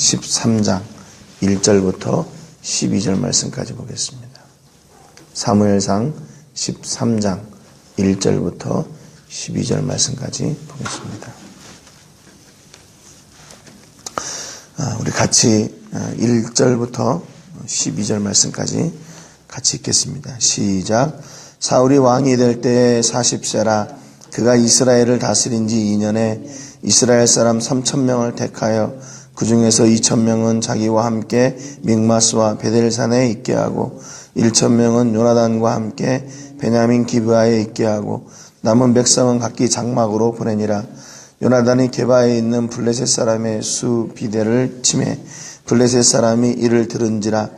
13장 1절부터 12절 말씀까지 보겠습니다. 사무엘상 13장 1절부터 12절 말씀까지 보겠습니다. 우리 같이 1절부터 12절 말씀까지 같이 읽겠습니다. 시작. 사울이 왕이 될 때에 40세라 그가 이스라엘을 다스린 지 2년에 이스라엘 사람 3,000명을 택하여 그 중에서 2,000명은 자기와 함께 믹마스와 베델산에 있게 하고 1,000명은 요나단과 함께 베냐민 기브아에 있게 하고 남은 백성은 각기 장막으로 보내니라. 요나단이 게바에 있는 블레셋 사람의 수 비대를 치매 블레셋 사람이 이를 들은지라.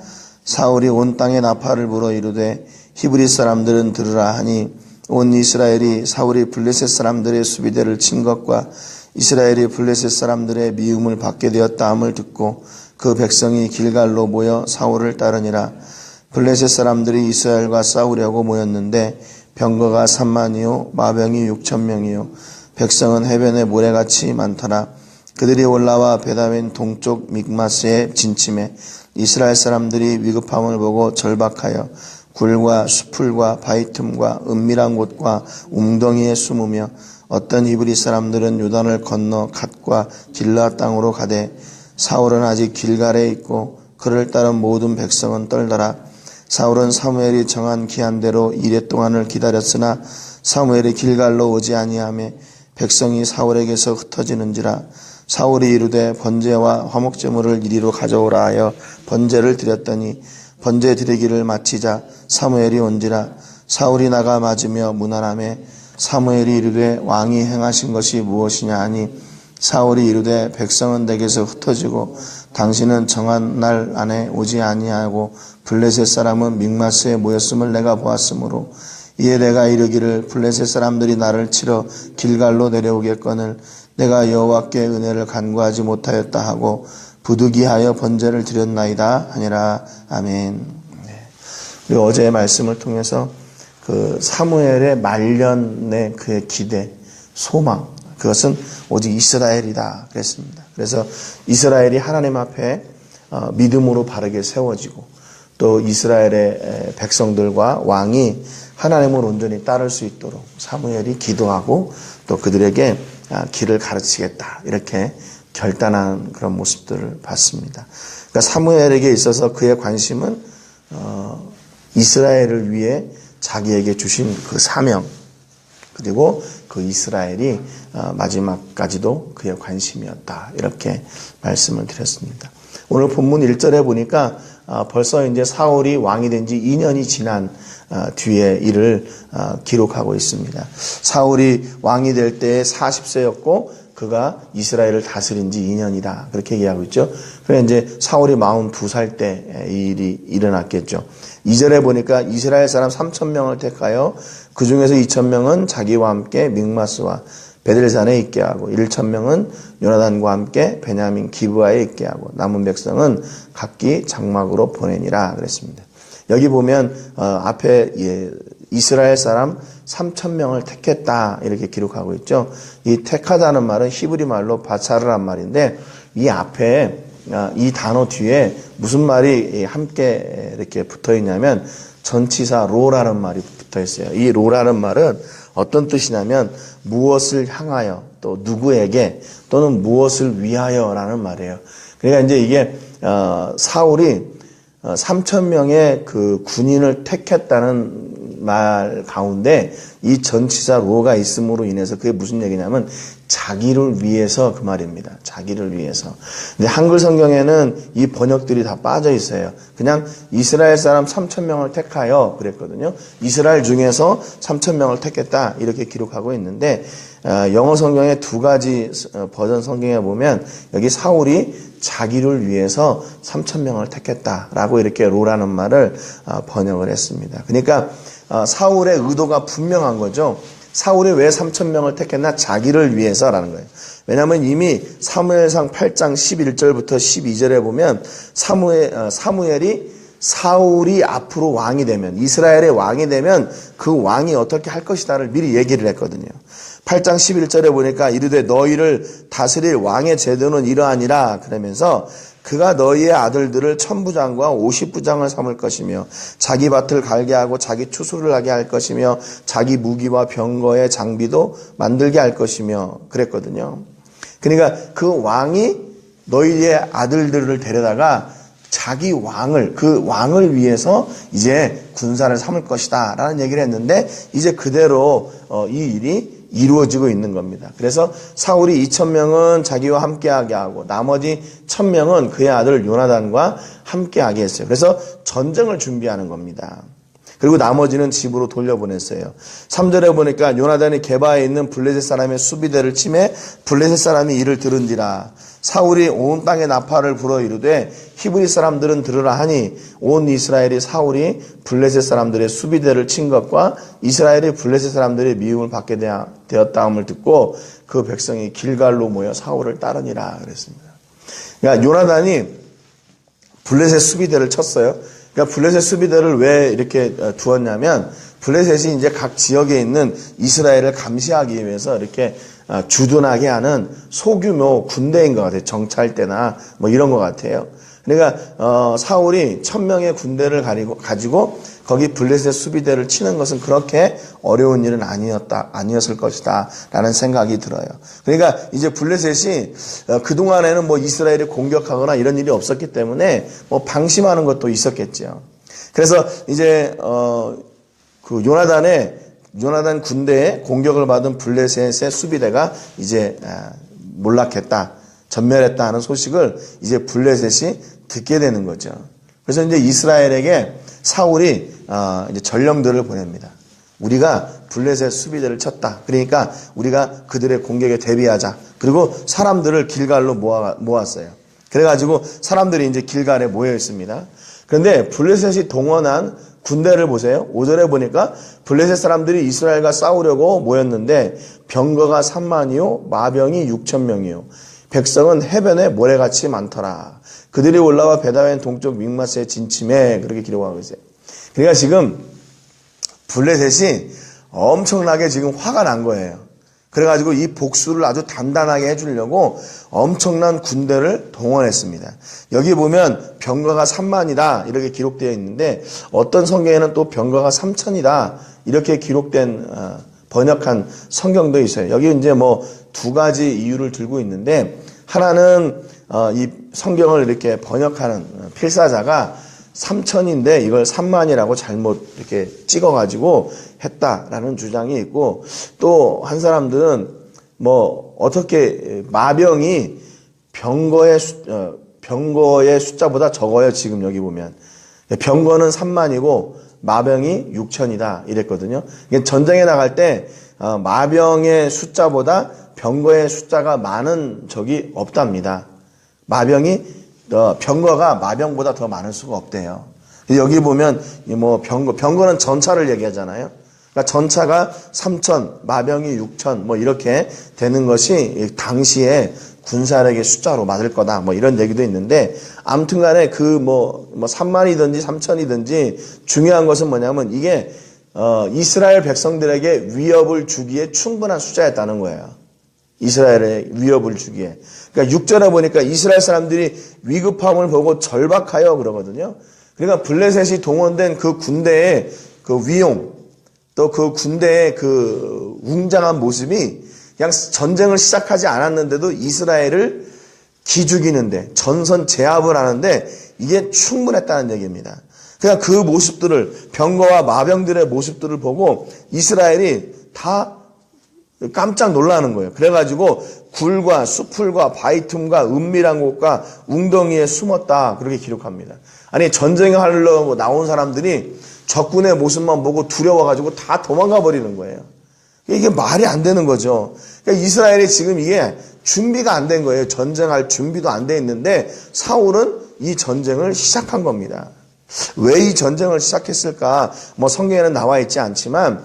사울이 온 땅에 나팔을 불어 이르되 히브리 사람들은 들으라 하니 온 이스라엘이 사울이 블레셋 사람들의 수비대를 친 것과 이스라엘이 블레셋 사람들의 미움을 받게 되었다 함을 듣고 그 백성이 길갈로 모여 사울을 따르니라. 블레셋 사람들이 이스라엘과 싸우려고 모였는데 병거가 3만이요 마병이 6,000명이요 백성은 해변에 모래같이 많더라. 그들이 올라와 베다웬 동쪽 믹마스에 진침해 이스라엘 사람들이 위급함을 보고 절박하여 굴과 수풀과 바위 틈과 은밀한 곳과 웅덩이에 숨으며 어떤 히브리 사람들은 요단을 건너 갓과 길라 땅으로 가되 사울은 아직 길갈에 있고 그를 따른 모든 백성은 떨더라. 사울은 사무엘이 정한 기한대로 이레 동안을 기다렸으나 사무엘이 길갈로 오지 아니하매 백성이 사울에게서 흩어지는지라. 사울이 이르되 번제와 화목제물을 이리로 가져오라 하여 번제를 드렸더니 번제 드리기를 마치자 사무엘이 온지라. 사울이 나가 맞으며 문안하매 사무엘이 이르되 왕이 행하신 것이 무엇이냐 하니 사울이 이르되 백성은 내게서 흩어지고 당신은 정한 날 안에 오지 아니하고 블레셋 사람은 믹마스에 모였음을 내가 보았으므로 이에 내가 이르기를 블레셋 사람들이 나를 치러 길갈로 내려오겠거늘 내가 여호와께 은혜를 간구하지 못하였다 하고 부득이하여 번제를 드렸나이다 하니라. 아멘. 우리 어제의 말씀을 통해서 그 사무엘의 말년의 그의 기대, 소망, 그것은 오직 이스라엘이다 그랬습니다. 그래서 이스라엘이 하나님 앞에 믿음으로 바르게 세워지고 또 이스라엘의 백성들과 왕이 하나님을 온전히 따를 수 있도록 사무엘이 기도하고 또 그들에게 길을 가르치겠다 이렇게 결단한 그런 모습들을 봤습니다. 그러니까 사무엘에게 있어서 그의 관심은 이스라엘을 위해 자기에게 주신 그 사명 그리고 그 이스라엘이 마지막까지도 그의 관심이었다 이렇게 말씀을 드렸습니다. 오늘 본문 1절에 보니까 벌써 이제 사울이 왕이 된 지 2년이 지난 뒤에 일을 기록하고 있습니다. 사울이 왕이 될 때에 40세였고 그가 이스라엘을 다스린 지 2년이다. 그렇게 얘기하고 있죠. 그래서 이제 사울이 42살 때 이 일이 일어났겠죠. 2절에 보니까 이스라엘 사람 3,000명을 택하여 그 중에서 2,000명은 자기와 함께 믹마스와 베델산에 있게 하고 1,000명은 요나단과 함께 베냐민 기브아에 있게 하고 남은 백성은 각기 장막으로 보내니라 그랬습니다. 여기 보면 앞에 이스라엘 사람 3,000명을 택했다 이렇게 기록하고 있죠. 이 택하다는 말은 히브리 말로 바차르란 말인데 이 앞에 이 단어 뒤에 무슨 말이 함께 이렇게 붙어 있냐면 전치사 로라는 말이 붙어 있어요. 이 로라는 말은 어떤 뜻이냐면 무엇을 향하여 또 누구에게 또는 무엇을 위하여라는 말이에요. 그러니까 이제 이게 사울이 3,000명의 그 군인을 택했다는 말 가운데 이 전치사 로가 있음으로 인해서 그게 무슨 얘기냐면 자기를 위해서 그 말입니다. 자기를 위해서. 근데 한글 성경에는 이 번역들이 다 빠져 있어요. 그냥 이스라엘 사람 3,000명을 택하여 그랬거든요. 이스라엘 중에서 3,000명을 택했다 이렇게 기록하고 있는데 영어 성경의 두 가지 버전 성경에 보면 여기 사울이 자기를 위해서 3,000명을 택했다라고 이렇게 로라는 말을 번역을 했습니다. 그러니까 사울의 의도가 분명한 거죠. 사울이 왜 3,000명을 택했나? 자기를 위해서라는 거예요. 왜냐하면 이미 사무엘상 8장 11절부터 12절에 보면 사무엘이 사울이 앞으로 왕이 되면, 이스라엘의 왕이 되면 그 왕이 어떻게 할 것이다를 미리 얘기를 했거든요. 8장 11절에 보니까 이르되 너희를 다스릴 왕의 제도는 이러하니라 그러면서 그가 너희의 아들들을 1000부장과 50부장을 삼을 것이며 자기 밭을 갈게 하고 자기 추수를 하게 할 것이며 자기 무기와 병거의 장비도 만들게 할 것이며 그랬거든요. 그러니까 그 왕이 너희의 아들들을 데려다가 자기 왕을, 그 왕을 위해서 이제 군사를 삼을 것이다 라는 얘기를 했는데 이제 그대로 이 일이 이루어지고 있는 겁니다. 그래서 사울이 2000명은 자기와 함께하게 하고 나머지 1000명은 그의 아들 요나단과 함께하게 했어요. 그래서 전쟁을 준비하는 겁니다. 그리고 나머지는 집으로 돌려보냈어요. 3절에 보니까 요나단이 게바에 있는 블레셋 사람의 수비대를 치매 블레셋 사람이 이를 들은지라. 사울이 온 땅에 나팔을 불어 이르되 히브리 사람들은 들으라 하니 온 이스라엘이 사울이 블레셋 사람들의 수비대를 친 것과 이스라엘이 블레셋 사람들의 미움을 받게 되었다함을 듣고 그 백성이 길갈로 모여 사울을 따르니라 그랬습니다. 그러니까 요나단이 블레셋 수비대를 쳤어요. 그러니까 블레셋 수비대를 왜 이렇게 두었냐면 블레셋이 이제 각 지역에 있는 이스라엘을 감시하기 위해서 이렇게 주둔하게 하는 소규모 군대인 것 같아요. 정찰대나 뭐 이런 것 같아요. 그러니까 사울이 1000명의 군대를 가지고 거기 블레셋 수비대를 치는 것은 그렇게 어려운 일은 아니었을 것이다 라는 생각이 들어요. 그러니까 이제 블레셋이 그동안에는 뭐 이스라엘이 공격하거나 이런 일이 없었기 때문에 뭐 방심하는 것도 있었겠죠. 그래서 이제 그 요나단 군대에 공격을 받은 블레셋의 수비대가 이제 몰락했다, 전멸했다 하는 소식을 이제 블레셋이 듣게 되는 거죠. 그래서 이제 이스라엘에게 사울이 이제 전령들을 보냅니다. 우리가 블레셋 수비대를 쳤다. 그러니까 우리가 그들의 공격에 대비하자. 그리고 사람들을 길갈로 모았어요. 그래가지고 사람들이 이제 길갈에 모여 있습니다. 그런데 블레셋이 동원한 군대를 보세요. 5절에 보니까 블레셋 사람들이 이스라엘과 싸우려고 모였는데 병거가 30,000이요 마병이 6,000명이요 백성은 해변에 모래같이 많더라. 그들이 올라와 베다웬 동쪽 믹마스에 진침해 그렇게 기록하고 있어요. 그러니까 지금 블레셋이 엄청나게 지금 화가 난 거예요. 그래가지고 이 복수를 아주 단단하게 해주려고 엄청난 군대를 동원했습니다. 여기 보면 병거가 30,000이다 이렇게 기록되어 있는데 어떤 성경에는 또 병거가 3,000이다 이렇게 기록된 번역한 성경도 있어요. 여기 이제 뭐 두 가지 이유를 들고 있는데 하나는 이 성경을 이렇게 번역하는 필사자가 3,000인데 이걸 30,000이라고 잘못 이렇게 찍어가지고 했다라는 주장이 있고 또 한 사람들은 뭐 어떻게 마병이 병거의 숫자보다 적어요. 지금 여기 보면 병거는 30,000이고 마병이 6,000이다 이랬거든요. 전쟁에 나갈 때 마병의 숫자보다 병거의 숫자가 많은 적이 없답니다. 병거가 마병보다 더 많을 수가 없대요. 여기 보면 뭐 병거는 전차를 얘기하잖아요. 그러니까 전차가 3,000, 마병이 6,000 뭐 이렇게 되는 것이 당시에 군사력의 숫자로 맞을 거다 뭐 이런 얘기도 있는데 아무튼간에 그 뭐 30,000이든지 3,000이든지 중요한 것은 뭐냐면 이게 이스라엘 백성들에게 위협을 주기에 충분한 숫자였다는 거예요. 이스라엘의 위협을 주기에. 그러니까 6절에 보니까 이스라엘 사람들이 위급함을 보고 절박하여 그러거든요. 그러니까 블레셋이 동원된 그 군대의 그 위용, 또 그 군대의 그 웅장한 모습이 그냥 전쟁을 시작하지 않았는데도 이스라엘을 기죽이는데 전선 제압을 하는데 이게 충분했다는 얘기입니다. 그냥 그 모습들을 병거와 마병들의 모습들을 보고 이스라엘이 다 깜짝 놀라는 거예요. 그래가지고 굴과 수풀과 바위 틈과 은밀한 곳과 웅덩이에 숨었다 그렇게 기록합니다. 아니 전쟁을 하려고 나온 사람들이 적군의 모습만 보고 두려워가지고 다 도망가 버리는 거예요. 이게 말이 안 되는 거죠. 그러니까 이스라엘이 지금 이게 준비가 안 된 거예요. 전쟁할 준비도 안 돼 있는데 사울은 이 전쟁을 시작한 겁니다. 왜 이 전쟁을 시작했을까? 뭐 성경에는 나와 있지 않지만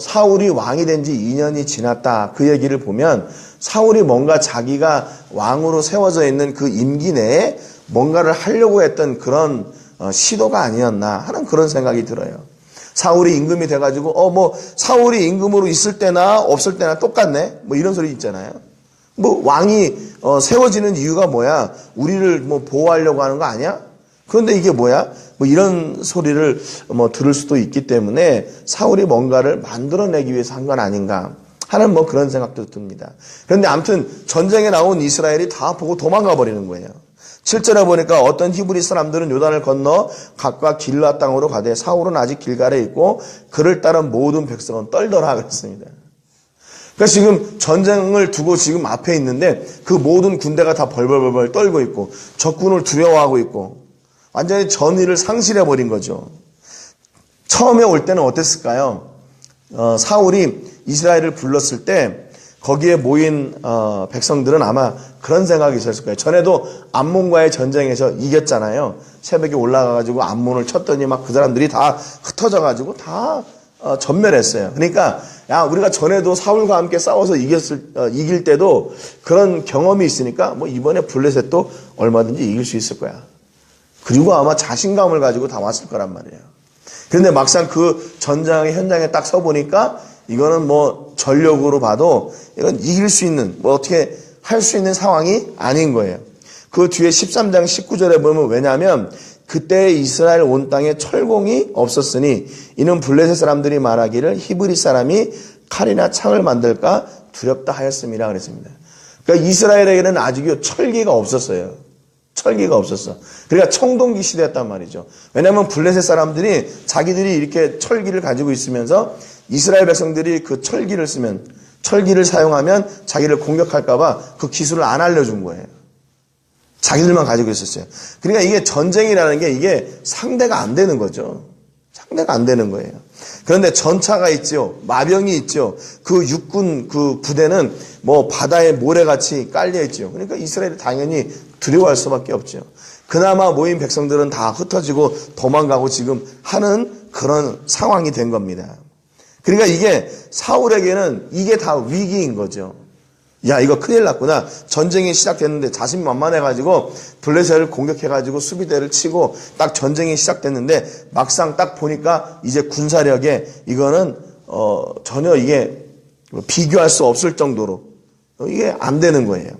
사울이 왕이 된 지 2년이 지났다. 그 얘기를 보면 사울이 뭔가 자기가 왕으로 세워져 있는 그 임기 내에 뭔가를 하려고 했던 그런 시도가 아니었나 하는 그런 생각이 들어요. 사울이 임금이 돼가지고 사울이 임금으로 있을 때나 없을 때나 똑같네 뭐 이런 소리 있잖아요. 뭐 왕이 세워지는 이유가 뭐야? 우리를 뭐 보호하려고 하는 거 아니야? 그런데 이게 뭐야? 뭐 이런 소리를 들을 수도 있기 때문에 사울이 뭔가를 만들어내기 위해서 한 건 아닌가 하는 뭐 그런 생각도 듭니다. 그런데 아무튼 전쟁에 나온 이스라엘이 다 보고 도망가 버리는 거예요. 7절에 보니까 어떤 히브리 사람들은 요단을 건너 각각 길라 땅으로 가되 사울은 아직 길갈에 있고 그를 따른 모든 백성은 떨더라 그랬습니다. 그러니까 지금 전쟁을 두고 지금 앞에 있는데 그 모든 군대가 다 벌벌벌 떨고 있고 적군을 두려워하고 있고 완전히 전의를 상실해버린 거죠. 처음에 올 때는 어땠을까요? 사울이 이스라엘을 불렀을 때 거기에 모인 백성들은 아마 그런 생각이 있었을 거예요. 전에도 암몬과의 전쟁에서 이겼잖아요. 새벽에 올라가가지고 암몬을 쳤더니 막 그 사람들이 다 흩어져가지고 다 전멸했어요. 그러니까 야 우리가 전에도 사울과 함께 싸워서 이길 때도 그런 경험이 있으니까 뭐 이번에 블레셋도 얼마든지 이길 수 있을 거야. 그리고 아마 자신감을 가지고 다 왔을 거란 말이에요. 그런데 막상 그 전장의 현장에 딱 서보니까 이거는 뭐 전력으로 봐도 이건 이길 수 있는 뭐 어떻게 할 수 있는 상황이 아닌 거예요. 그 뒤에 13장 19절에 보면 왜냐하면 그때 이스라엘 온 땅에 철공이 없었으니 이는 블레셋 사람들이 말하기를 히브리 사람이 칼이나 창을 만들까 두렵다 하였음이라 그랬습니다. 그러니까 이스라엘에게는 아직도 철기가 없었어요. 철기가 없었어. 그러니까 청동기 시대였단 말이죠. 왜냐하면 블레셋 사람들이 자기들이 이렇게 철기를 가지고 있으면서 이스라엘 백성들이 그 철기를 사용하면 자기를 공격할까봐 그 기술을 안 알려준 거예요. 자기들만 가지고 있었어요. 그러니까 이게 전쟁이라는 게 이게 상대가 안 되는 거죠. 상대가 안 되는 거예요. 그런데 전차가 있죠. 마병이 있죠. 그 육군 그 부대는 뭐 바다에 모래같이 깔려 있죠. 그러니까 이스라엘이 당연히 두려워할 수밖에 없죠. 그나마 모인 백성들은 다 흩어지고 도망가고 지금 하는 그런 상황이 된 겁니다. 그러니까 이게 사울에게는 이게 다 위기인 거죠. 야 이거 큰일 났구나. 전쟁이 시작됐는데 자신만만해가지고 블레셋을 공격해가지고 수비대를 치고 딱 전쟁이 시작됐는데 막상 딱 보니까 이제 군사력에 이거는 전혀 이게 비교할 수 없을 정도로 이게 안 되는 거예요.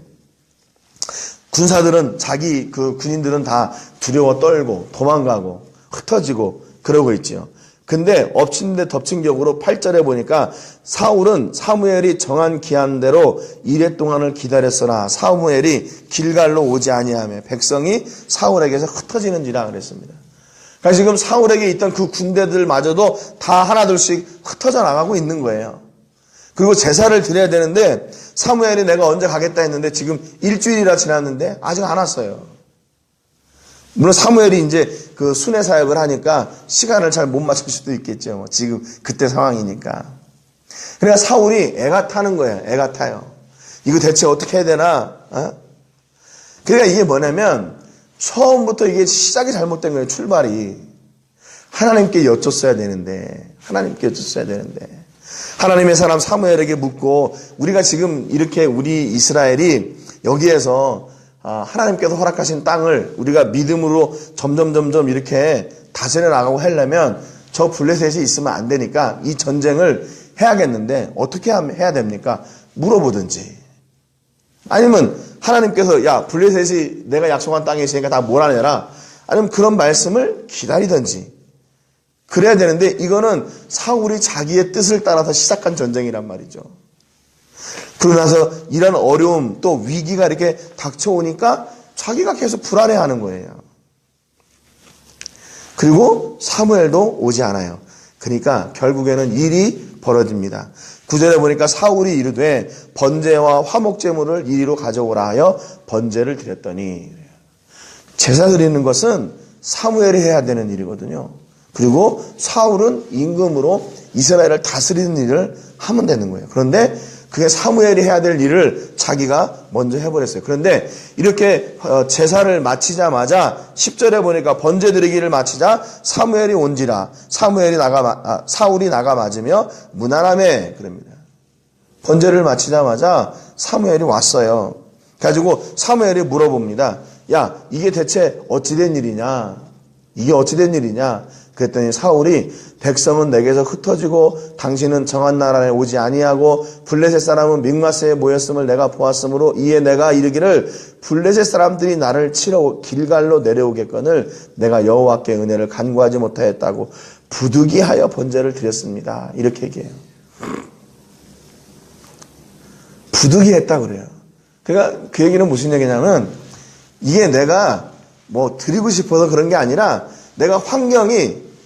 군사들은 자기 그 군인들은 다 두려워 떨고 도망가고 흩어지고 그러고 있죠. 근데 엎친 데 덮친 격으로 8절에 보니까 사울은 사무엘이 정한 기한대로 이레 동안을 기다렸으나 사무엘이 길갈로 오지 아니하며 백성이 사울에게서 흩어지는지라 그랬습니다. 그러니까 지금 사울에게 있던 그 군대들마저도 다 하나둘씩 흩어져 나가고 있는 거예요. 그리고 제사를 드려야 되는데 사무엘이 내가 언제 가겠다 했는데 지금 일주일이나 지났는데 아직 안 왔어요. 물론 사무엘이 이제 그 순회 사역을 하니까 시간을 잘 못 맞출 수도 있겠죠. 지금 그때 상황이니까. 그러니까 사울이 애가 타는 거예요. 애가 타요. 이거 대체 어떻게 해야 되나? 그러니까 이게 뭐냐면 처음부터 이게 시작이 잘못된 거예요. 출발이. 하나님께 여쭙어야 되는데. 하나님의 사람 사무엘에게 묻고 우리가 지금 이렇게 우리 이스라엘이 여기에서 하나님께서 허락하신 땅을 우리가 믿음으로 점점 이렇게 다스려 나가고 하려면 저 블레셋이 있으면 안 되니까 이 전쟁을 해야겠는데 어떻게 해야 됩니까? 물어보든지 아니면 하나님께서 야 블레셋이 내가 약속한 땅에 있으니까 다 몰아내라 아니면 그런 말씀을 기다리든지 그래야 되는데 이거는 사울이 자기의 뜻을 따라서 시작한 전쟁이란 말이죠. 그러고 나서 이런 어려움 또 위기가 이렇게 닥쳐오니까 자기가 계속 불안해하는 거예요. 그리고 사무엘도 오지 않아요. 그러니까 결국에는 일이 벌어집니다. 9절에 보니까 사울이 이르되 번제와 화목제물을 이리로 가져오라 하여 번제를 드렸더니 제사 드리는 것은 사무엘이 해야 되는 일이거든요. 그리고 사울은 임금으로 이스라엘을 다스리는 일을 하면 되는 거예요. 그런데 그게 사무엘이 해야 될 일을 자기가 먼저 해버렸어요. 그런데 이렇게 제사를 마치자마자 10절에 보니까 번제 드리기를 마치자 사무엘이 온지라 사울이 나가 맞으며 무난함에 그럽니다. 번제를 마치자마자 사무엘이 왔어요. 가지고 사무엘이 물어봅니다. 야 이게 대체 어찌된 일이냐? 이게 어찌된 일이냐? 그랬더니 사울이 백성은 내게서 흩어지고 당신은 정한 나라에 오지 아니하고 블레셋 사람은 mik마스에 모였음을 내가 보았으므로 이에 내가 이르기를 블레셋 사람들이 나를 치러 길갈로 내려오겠거늘 내가 여호와께 은혜를 간구하지 못하였다고 부득이하여 번제를 드렸습니다. 이렇게 얘기해요. 부득이했다 그래요. 그러니까 그 얘기는 무슨 얘기냐면 이게 내가 뭐 드리고 싶어서 그런 게 아니라 내가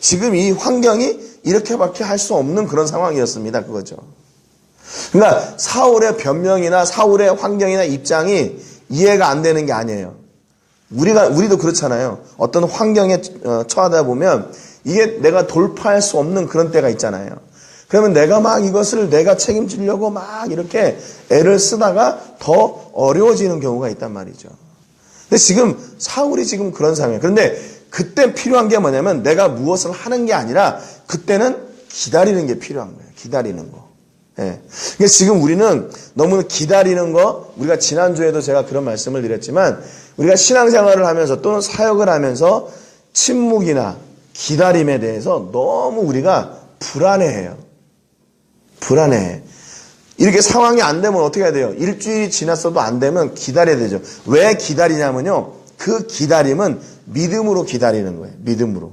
지금 이 환경이 이렇게밖에 할 수 없는 그런 상황이었습니다. 그거죠. 그러니까 사울의 변명이나 사울의 환경이나 입장이 이해가 안 되는 게 아니에요. 우리도 그렇잖아요. 어떤 환경에 처하다 보면 이게 내가 돌파할 수 없는 그런 때가 있잖아요. 그러면 내가 막 이것을 내가 책임지려고 막 이렇게 애를 쓰다가 더 어려워지는 경우가 있단 말이죠. 근데 지금 사울이 지금 그런 상황이에요. 그런데 그때 필요한 게 뭐냐면 내가 무엇을 하는 게 아니라 그때는 기다리는 게 필요한 거예요. 기다리는 거. 예. 그러니까 지금 우리는 너무 기다리는 거, 우리가 지난주에도 제가 그런 말씀을 드렸지만 우리가 신앙생활을 하면서 또는 사역을 하면서 침묵이나 기다림에 대해서 너무 우리가 불안해해요. 불안해. 이렇게 상황이 안 되면 어떻게 해야 돼요? 일주일이 지났어도 안 되면 기다려야 되죠. 왜 기다리냐면요. 그 기다림은 믿음으로 기다리는 거예요. 믿음으로.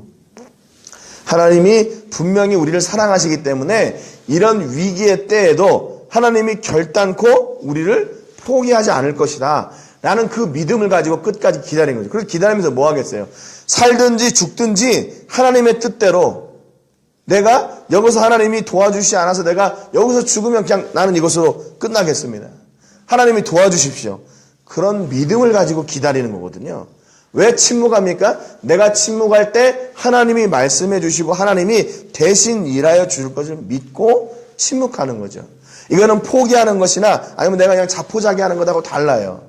하나님이 분명히 우리를 사랑하시기 때문에 이런 위기의 때에도 하나님이 결단코 우리를 포기하지 않을 것이다. 라는 그 믿음을 가지고 끝까지 기다리는 거죠. 그리고 기다리면서 뭐 하겠어요? 살든지 죽든지 하나님의 뜻대로 내가 여기서 하나님이 도와주시지 않아서 내가 여기서 죽으면 그냥 나는 이것으로 끝나겠습니다. 하나님이 도와주십시오. 그런 믿음을 가지고 기다리는 거거든요. 왜 침묵합니까? 내가 침묵할 때 하나님이 말씀해 주시고 하나님이 대신 일하여 줄 것을 믿고 침묵하는 거죠. 이거는 포기하는 것이나 아니면 내가 그냥 자포자기하는 것하고 달라요.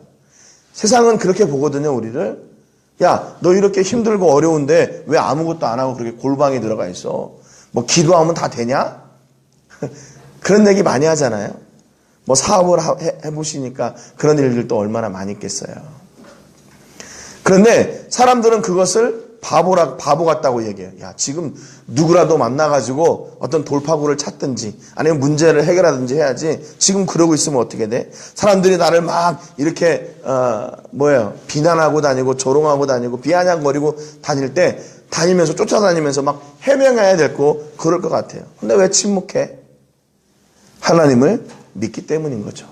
세상은 그렇게 보거든요, 우리를. 야, 너 이렇게 힘들고 어려운데 왜 아무것도 안 하고 그렇게 골방에 들어가 있어? 뭐 기도하면 다 되냐? 그런 얘기 많이 하잖아요. 뭐 사업을 해보시니까 그런 일들도 얼마나 많이 있겠어요. 그런데 사람들은 그것을 바보 같다고 얘기해요. 야, 지금 누구라도 만나가지고 어떤 돌파구를 찾든지 아니면 문제를 해결하든지 해야지 지금 그러고 있으면 어떻게 돼? 사람들이 나를 막 이렇게 비난하고 다니고 조롱하고 다니고 비아냥거리고 다닐 때 다니면서 쫓아다니면서 막 해명해야 될 거 그럴 것 같아요. 근데 왜 침묵해? 하나님을 믿기 때문인 거죠.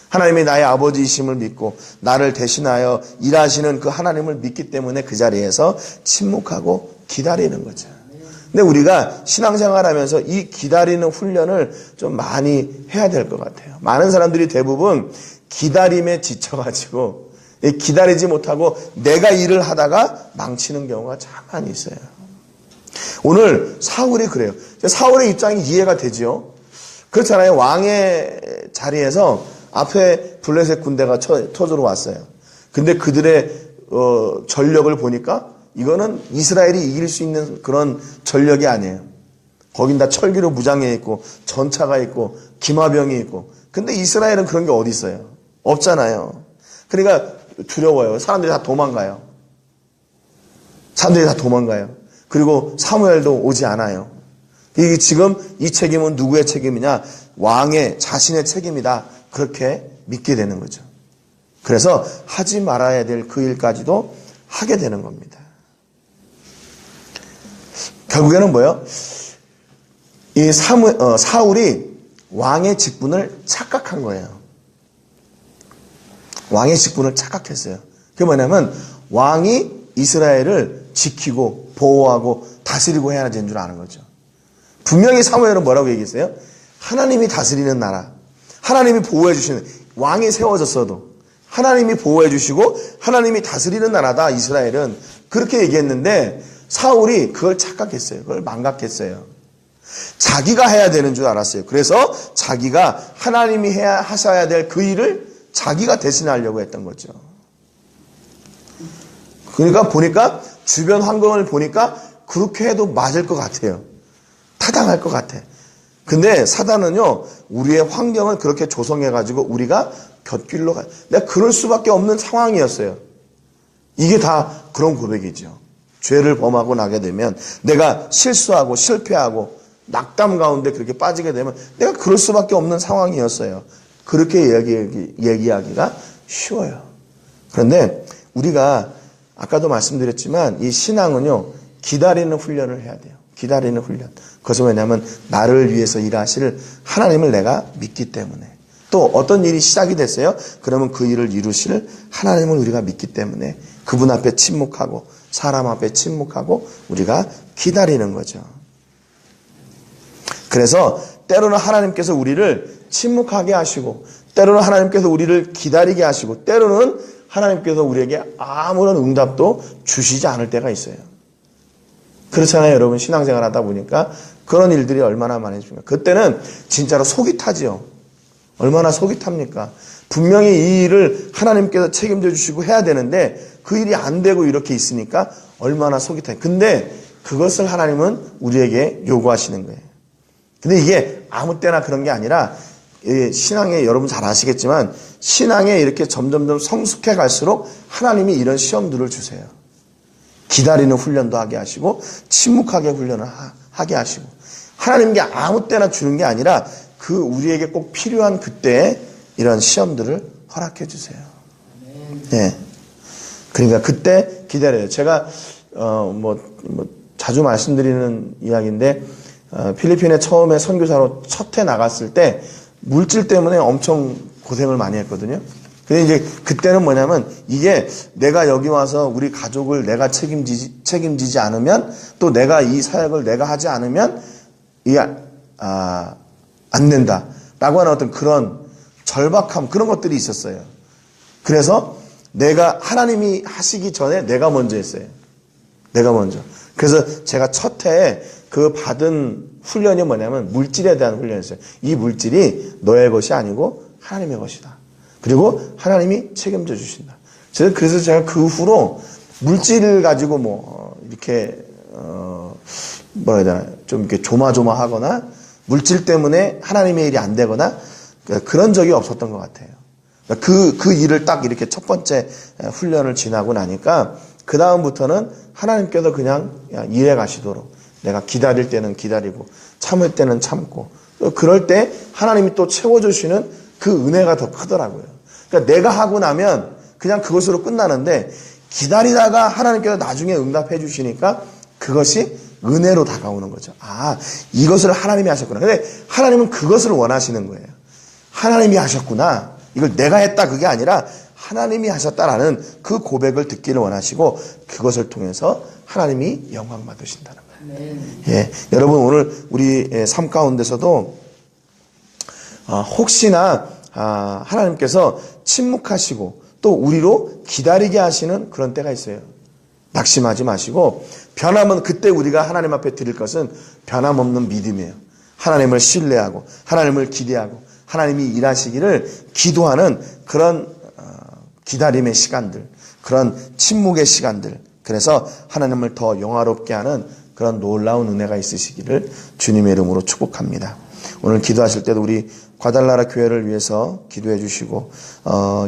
하나님이 나의 아버지이심을 믿고 나를 대신하여 일하시는 그 하나님을 믿기 때문에 그 자리에서 침묵하고 기다리는 거죠. 근데 우리가 신앙생활하면서 이 기다리는 훈련을 좀 많이 해야 될 것 같아요. 많은 사람들이 대부분 기다림에 지쳐가지고 기다리지 못하고 내가 일을 하다가 망치는 경우가 참 많이 있어요. 오늘 사울이 그래요. 사울의 입장이 이해가 되죠. 그렇잖아요. 왕의 자리에서 앞에 블레셋 군대가 쳐들어 왔어요. 근데 그들의 전력을 보니까 이거는 이스라엘이 이길 수 있는 그런 전력이 아니에요. 거긴 다 철기로 무장해 있고 전차가 있고 기마병이 있고. 근데 이스라엘은 그런 게 어디 있어요? 없잖아요. 그러니까 두려워요. 사람들이 다 도망가요. 그리고 사무엘도 오지 않아요. 지금 이 책임은 누구의 책임이냐? 왕의 자신의 책임이다. 그렇게 믿게 되는 거죠. 그래서 하지 말아야 될 그 일까지도 하게 되는 겁니다. 결국에는 뭐예요? 이 사울이 왕의 직분을 착각한 거예요. 왕의 직분을 착각했어요. 그게 뭐냐면 왕이 이스라엘을 지키고 보호하고 다스리고 해야 되는 줄 아는 거죠. 분명히 사무엘은 뭐라고 얘기했어요? 하나님이 다스리는 나라, 하나님이 보호해 주시는, 왕이 세워졌어도 하나님이 보호해 주시고 하나님이 다스리는 나라다 이스라엘은. 그렇게 얘기했는데 사울이 그걸 착각했어요. 그걸 망각했어요. 자기가 해야 되는 줄 알았어요. 그래서 자기가 하나님이 하셔야 될 그 일을 자기가 대신하려고 했던 거죠. 그러니까 보니까 주변 환경을 보니까 그렇게 해도 맞을 것 같아요. 타당할 것 같아. 근데 사단은요, 우리의 환경을 그렇게 조성해가지고 우리가 곁길로 내가 그럴 수밖에 없는 상황이었어요. 이게 다 그런 고백이죠. 죄를 범하고 나게 되면, 내가 실수하고 실패하고 낙담 가운데 그렇게 빠지게 되면 내가 그럴 수밖에 없는 상황이었어요. 그렇게 얘기하기가 쉬워요. 그런데 우리가 아까도 말씀드렸지만 이 신앙은요, 기다리는 훈련을 해야 돼요. 기다리는 훈련. 그것은 왜냐하면 나를 위해서 일하실 하나님을 내가 믿기 때문에, 또 어떤 일이 시작이 됐어요. 그러면 그 일을 이루실 하나님을 우리가 믿기 때문에 그분 앞에 침묵하고 사람 앞에 침묵하고 우리가 기다리는 거죠. 그래서 때로는 하나님께서 우리를 침묵하게 하시고, 때로는 하나님께서 우리를 기다리게 하시고, 때로는 하나님께서 우리에게 아무런 응답도 주시지 않을 때가 있어요. 그렇잖아요, 여러분. 신앙생활 하다 보니까 그런 일들이 얼마나 많아집니까? 그때는 진짜로 속이 타지요. 얼마나 속이 탑니까? 분명히 이 일을 하나님께서 책임져 주시고 해야 되는데 그 일이 안 되고 이렇게 있으니까 얼마나 속이 타요. 근데 그것을 하나님은 우리에게 요구하시는 거예요. 근데 이게 아무 때나 그런 게 아니라, 신앙에 여러분 잘 아시겠지만 신앙에 이렇게 점점점 성숙해 갈수록 하나님이 이런 시험들을 주세요. 기다리는 훈련도 하게 하시고 침묵하게 훈련을 하게 하시고, 하나님께 아무 때나 주는 게 아니라 그 우리에게 꼭 필요한 그때에 이런 시험들을 허락해 주세요. 네. 그러니까 그때 기다려요. 제가 자주 말씀드리는 이야기인데, 필리핀에 처음에 선교사로 첫 해 나갔을 때 물질 때문에 엄청 고생을 많이 했거든요. 근데 이제 그때는 뭐냐면, 이게 내가 여기 와서 우리 가족을 내가 책임지지 않으면, 또 내가 이 사역을 내가 하지 않으면 이게 안 된다라고 하는 어떤 그런 절박함, 그런 것들이 있었어요. 그래서 내가 하나님이 하시기 전에 내가 먼저 했어요. 내가 먼저. 그래서 제가 첫 해에 그 받은 훈련이 뭐냐면 물질에 대한 훈련이었어요. 이 물질이 너의 것이 아니고 하나님의 것이다. 그리고 하나님이 책임져 주신다. 그래서 제가 그 후로 물질을 가지고 이렇게 뭐라 해야 되나, 좀 이렇게 조마조마하거나 물질 때문에 하나님의 일이 안 되거나 그런 적이 없었던 것 같아요. 그 일을 딱 이렇게 첫 번째 훈련을 지나고 나니까 그 다음부터는 하나님께서 그냥 일해 가시도록, 내가 기다릴 때는 기다리고 참을 때는 참고, 그럴 때 하나님이 또 채워주시는 그 은혜가 더 크더라고요. 그러니까 내가 하고 나면 그냥 그것으로 끝나는데, 기다리다가 하나님께서 나중에 응답해 주시니까 그것이 은혜로 다가오는 거죠. 이것을 하나님이 하셨구나. 근데 하나님은 그것을 원하시는 거예요. 하나님이 하셨구나. 이걸 내가 했다, 그게 아니라 하나님이 하셨다라는 그 고백을 듣기를 원하시고, 그것을 통해서 하나님이 영광 받으신다는 거예요. 예, 여러분, 오늘 우리 삶 가운데서도 혹시나 하나님께서 침묵하시고 또 우리로 기다리게 하시는 그런 때가 있어요. 낙심하지 마시고, 그때 우리가 하나님 앞에 드릴 것은 변함없는 믿음이에요. 하나님을 신뢰하고 하나님을 기대하고 하나님이 일하시기를 기도하는 그런 기다림의 시간들, 그런 침묵의 시간들, 그래서 하나님을 더 영화롭게 하는 그런 놀라운 은혜가 있으시기를 주님의 이름으로 축복합니다. 오늘 기도하실 때도 우리 과달나라 교회를 위해서 기도해 주시고,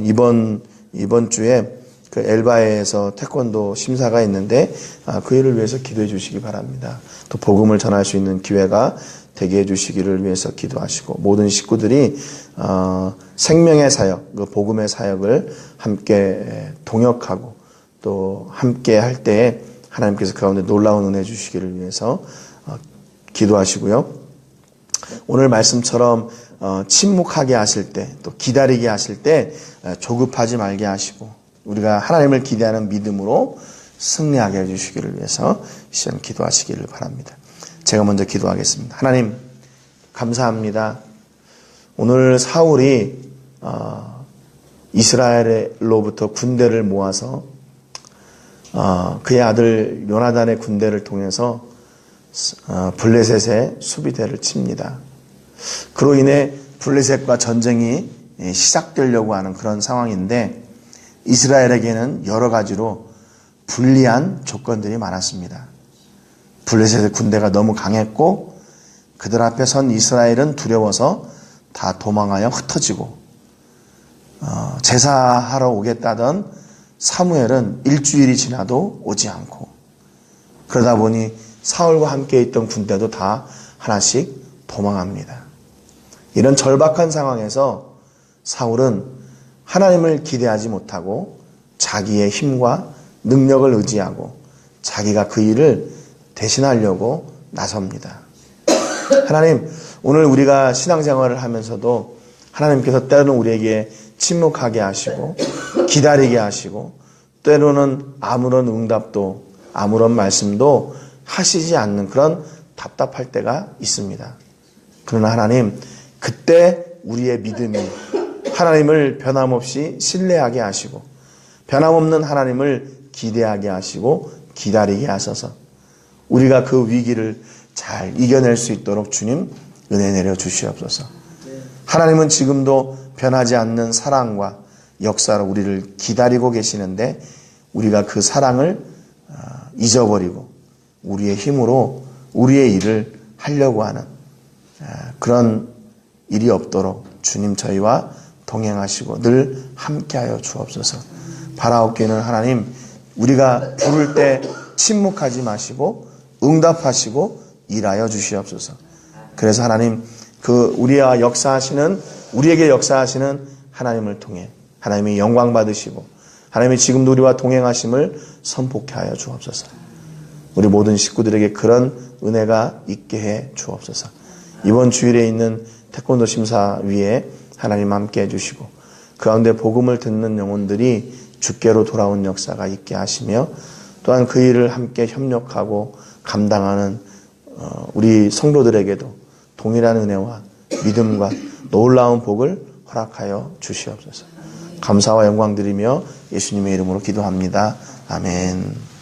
이번 주에 그 엘바에에서 태권도 심사가 있는데 그 일을 위해서 기도해 주시기 바랍니다. 또 복음을 전할 수 있는 기회가 되게 해 주시기를 위해서 기도하시고, 모든 식구들이 생명의 사역, 그 복음의 사역을 함께 동역하고 또 함께 할 때에 하나님께서 그 가운데 놀라운 은혜 주시기를 위해서 기도하시고요. 오늘 말씀처럼 침묵하게 하실 때, 또 기다리게 하실 때 조급하지 말게 하시고, 우리가 하나님을 기대하는 믿음으로 승리하게 해주시기를 위해서 시간 기도하시기를 바랍니다. 제가 먼저 기도하겠습니다. 하나님, 감사합니다. 오늘 사울이 이스라엘로부터 군대를 모아서 그의 아들 요나단의 군대를 통해서 블레셋의 수비대를 칩니다. 그로 인해 블레셋과 전쟁이 시작되려고 하는 그런 상황인데, 이스라엘에게는 여러 가지로 불리한 조건들이 많았습니다. 블레셋의 군대가 너무 강했고, 그들 앞에 선 이스라엘은 두려워서 다 도망하여 흩어지고, 제사하러 오겠다던 사무엘은 일주일이 지나도 오지 않고, 그러다 보니 사울과 함께 있던 군대도 다 하나씩 도망합니다. 이런 절박한 상황에서 사울은 하나님을 기대하지 못하고 자기의 힘과 능력을 의지하고 자기가 그 일을 대신하려고 나섭니다. 하나님, 오늘 우리가 신앙생활을 하면서도 하나님께서 때로는 우리에게 침묵하게 하시고 기다리게 하시고 때로는 아무런 응답도 아무런 말씀도 하시지 않는 그런 답답할 때가 있습니다. 그러나 하나님, 그때 우리의 믿음이 하나님을 변함없이 신뢰하게 하시고 변함없는 하나님을 기대하게 하시고 기다리게 하셔서 우리가 그 위기를 잘 이겨낼 수 있도록 주님 은혜 내려 주시옵소서. 하나님은 지금도 변하지 않는 사랑과 역사로 우리를 기다리고 계시는데 우리가 그 사랑을 잊어버리고 우리의 힘으로 우리의 일을 하려고 하는 그런 일이 없도록 주님 저희와 동행하시고 늘 함께하여 주옵소서. 바라옵기는 하나님, 우리가 부를 때 침묵하지 마시고 응답하시고 일하여 주시옵소서. 그래서 하나님, 그 우리와 역사하시는, 우리에게 역사하시는 하나님을 통해 하나님이 영광 받으시고 하나님이 지금도 우리와 동행하심을 선포케 하여 주옵소서. 우리 모든 식구들에게 그런 은혜가 있게 해 주옵소서. 이번 주일에 있는 태권도 심사위에 하나님 함께 해주시고 그 가운데 복음을 듣는 영혼들이 주께로 돌아온 역사가 있게 하시며 또한 그 일을 함께 협력하고 감당하는 우리 성도들에게도 동일한 은혜와 믿음과 놀라운 복을 허락하여 주시옵소서. 감사와 영광 드리며 예수님의 이름으로 기도합니다. 아멘.